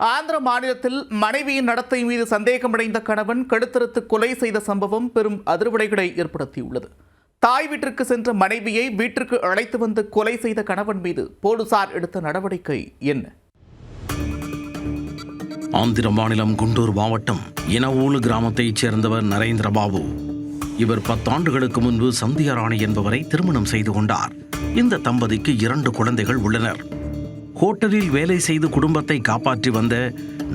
ஆந்திர மாநிலத்தில் மனைவியின் நடத்தை மீது சந்தேகமடைந்த கணவன் கழுத்தறுத்து கொலை செய்த சம்பவம் பெரும் அதிர்வலைகளை ஏற்படுத்தியுள்ளது. தாய் வீட்டிற்கு சென்ற மனைவியை வீட்டிற்கு அழைத்து வந்து கொலை செய்த கணவன் மீது போலீசார் எடுத்த நடவடிக்கை என்ன? ஆந்திர மாநிலம் குண்டூர் மாவட்டம் இனவூலு கிராமத்தைச் சேர்ந்தவர் நரேந்திரபாபு. இவர் 10 ஆண்டுகளுக்கு முன்பு சந்தியா ராணி என்பவரை திருமணம் செய்து கொண்டார். இந்த தம்பதிக்கு 2 குழந்தைகள் உள்ளனர். ஹோட்டலில் வேலை செய்து குடும்பத்தை காப்பாற்றி வந்த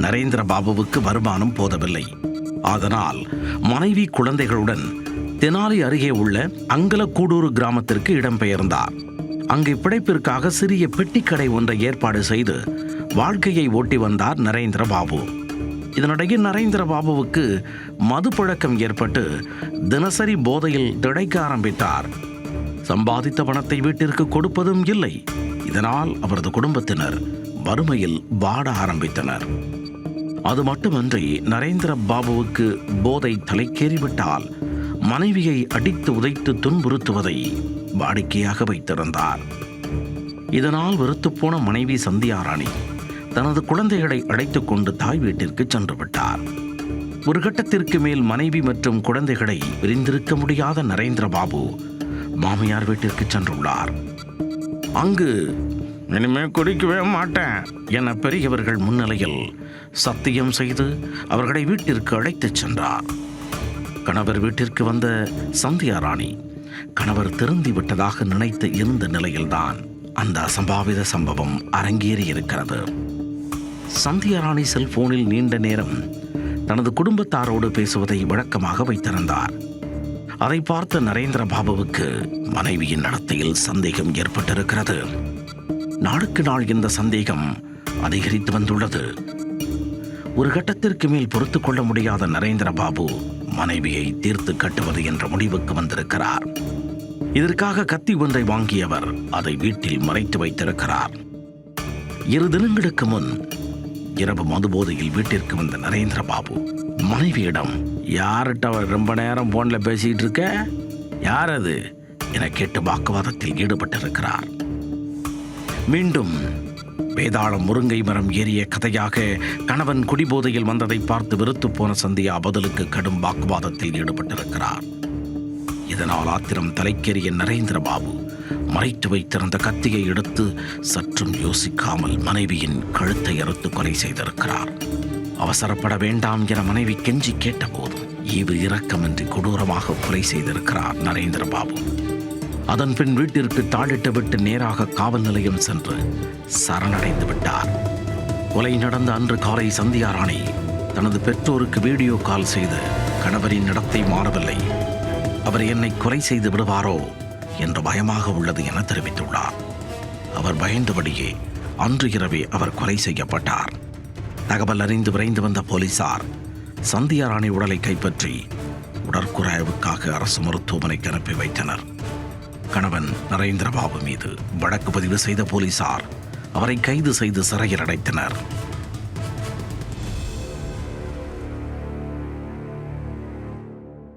நரேந்திரபாபுவுக்கு வருமானம் போதவில்லை. அதனால் மனைவி குழந்தைகளுடன் தெனாலி அருகே உள்ள அங்கலக்கூடூர் கிராமத்திற்கு இடம்பெயர்ந்தார். அங்கே பிழைப்பிற்காக சிறிய பெட்டிக்கடை ஒன்றை ஏற்பாடு செய்து வாழ்க்கையை ஓட்டி வந்தார் நரேந்திரபாபு. இதனிடையே நரேந்திரபாபுவுக்கு மது பழக்கம் ஏற்பட்டு தினசரி போதையில் திளைக்க ஆரம்பித்தார். சம்பாதித்த பணத்தை வீட்டிற்கு கொடுப்பதும் இல்லை. இதனால் அவரது குடும்பத்தினர் வறுமையில் வாட ஆரம்பித்தனர். அது மட்டுமன்றி நரேந்திரபாபுவுக்கு போதை தலைக்கேறிவிட்டால் மனைவியை அடித்து உதைத்து துன்புறுத்துவதை வாடிக்கையாக வைத்திருந்தார். இதனால் வெறுத்துப்போன மனைவி சந்தியா ராணி தனது குழந்தைகளை அழைத்துக் கொண்டு தாய் வீட்டிற்கு சென்று விட்டார். ஒரு கட்டத்திற்கு மேல் மனைவி மற்றும் குழந்தைகளை பிரிந்திருக்க முடியாத நரேந்திரபாபு மாமியார் வீட்டிற்கு சென்றுள்ளார். அங்கு இனிமே குடிக்கவே மாட்டேன் என பெரியவர்கள் முன்னிலையில் சத்தியம் செய்து அவர்களை வீட்டிற்கு அழைத்துச் சென்றார். கணவர் வீட்டிற்கு வந்த சந்தியா ராணி கணவர் திருந்தி விட்டதாக நினைத்து இருந்த நிலையில்தான் அந்த அசம்பாவித சம்பவம் அரங்கேறி இருக்கிறது. சந்தியா ராணி செல்போனில் நீண்ட நேரம் தனது குடும்பத்தாரோடு பேசுவதை வழக்கமாக வைத்திருந்தார். அதை பார்த்த நரேந்திரபாபுவுக்கு மனைவியின் நடத்தையில் சந்தேகம் ஏற்பட்டிருக்கிறது. நாளுக்கு நாள் இந்த சந்தேகம் அதிகரித்து வந்துள்ளது. ஒரு கட்டத்திற்கு மேல் பொறுத்து கொள்ள முடியாத நரேந்திரபாபு மனைவியை தீர்த்து கட்டுவது என்ற முடிவுக்கு வந்திருக்கிறார். இதற்காக கத்தி ஒன்றை வாங்கியவர் அதை வீட்டில் மறைத்து வைத்திருக்கிறார். 2 தினங்களுக்கு முன் இரவு மதுபோதையில் வீட்டிற்கு வந்த நரேந்திரபாபு மனைவியிடம், யார்கிட்ட ரொம்ப நேரம் போன்ல பேசிட்டு இருக்க, யார் அது என கேட்டு வாக்குவாதத்தில் ஈடுபட்டிருக்கிறார். மீண்டும் வேதாளம் முருங்கை மரம் ஏறிய கதையாக கணவன் குடிபோதையில் வந்ததை பார்த்து வெறுத்து போன சந்தியா பதிலுக்கு கடும் வாக்குவாதத்தில் ஈடுபட்டிருக்கிறார். இதனால் ஆத்திரம் தலைக்கேறிய நரேந்திரபாபு மறைத்து வைத்திருந்த கத்தியை எடுத்து சற்றும் யோசிக்காமல் மனைவியின் கழுத்தை அறுத்து கொலை செய்திருக்கிறார். அவசரப்பட வேண்டாம் என மனைவி கெஞ்சி கேட்டபோது ஈவு இரக்கமின்றி கொடூரமாக கொலை செய்திருக்கிறார் நரேந்திரபாபு. அதன் பின் வீட்டிற்கு தாளிட்டு விட்டு நேராக காவல் நிலையம் சென்று சரணடைந்து விட்டார். கொலை நடந்த அன்று காலை சந்தியா ராணி தனது பெற்றோருக்கு வீடியோ கால் செய்து கணவரின் நடத்தை மாறவில்லை, அவர் என்னை கொலை செய்து விடுவாரோ என்று பயமாக உள்ளது என தெரிவித்துள்ளார். அவர் பயந்தபடியே அன்று இரவே அவர் கொலை செய்யப்பட்டார். தகவல் அறிந்து விரைந்து வந்த போலீசார் சந்தியா ராணி உடலை கைப்பற்றி உடற்குறாய்வுக்காக அரசு மருத்துவமனைக்கு அனுப்பி வைத்தனர். கணவன் நரேந்திரபாபு மீது வழக்கு பதிவு செய்த போலீசார் அவரை கைது செய்து சிறையில் அடைத்தனர்.